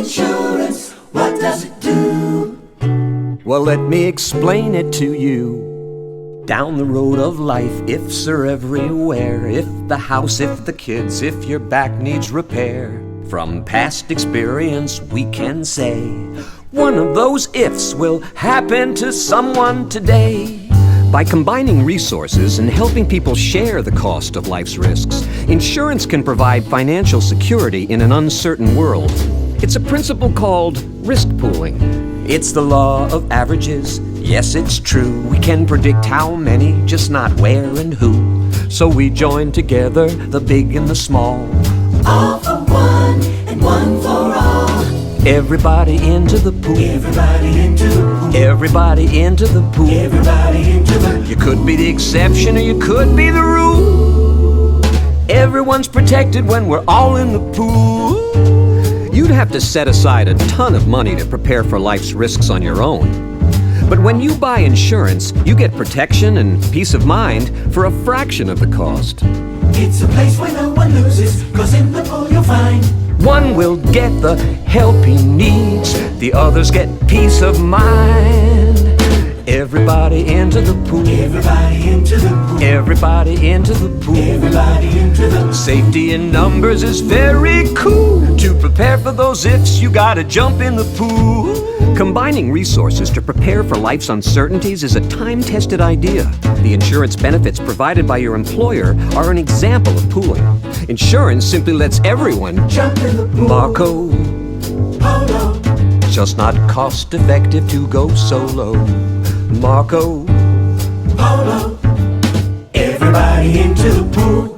insurance, what does it do? Well, let me explain it to you. Down the road of life, ifs are everywhere. If the house, if the kids, if your back needs repair. From past experience, we can say one of those ifs will happen to someone today. By combining resources and helping people share the cost of life's risks, insurance can provide financial security in an uncertain world. It's a principle called risk pooling. It's the law of averages. Yes, it's true. We can predict how many, just not where and who. So we join together, the big and the small. All for one and one for all. Everybody into the pool. Everybody into the pool. Everybody into the pool. Everybody into the pool. You could be the exception or you could be the rule. Everyone's protected when we're all in the pool. You'd have to set aside a ton of money to prepare for life's risks on your own. But when you buy insurance, you get protection and peace of mind for a fraction of the cost. It's a place where no one loses, 'cause in the pool you'll find one will get the help he needs, the others get peace of mind. Everybody into the pool. everybody into the pool. Everybody into the pool. Everybody into the pool. Safety in numbers is very cool. To prepare for those ifs, you gotta jump in the pool. Combining resources to prepare for life's uncertainties is a time-tested idea. The insurance benefits provided by your employer are an example of pooling. Insurance simply lets everyone Jump in the pool. Marco. Polo. Just not cost-effective to go solo. Marco. Polo. Everybody into the pool.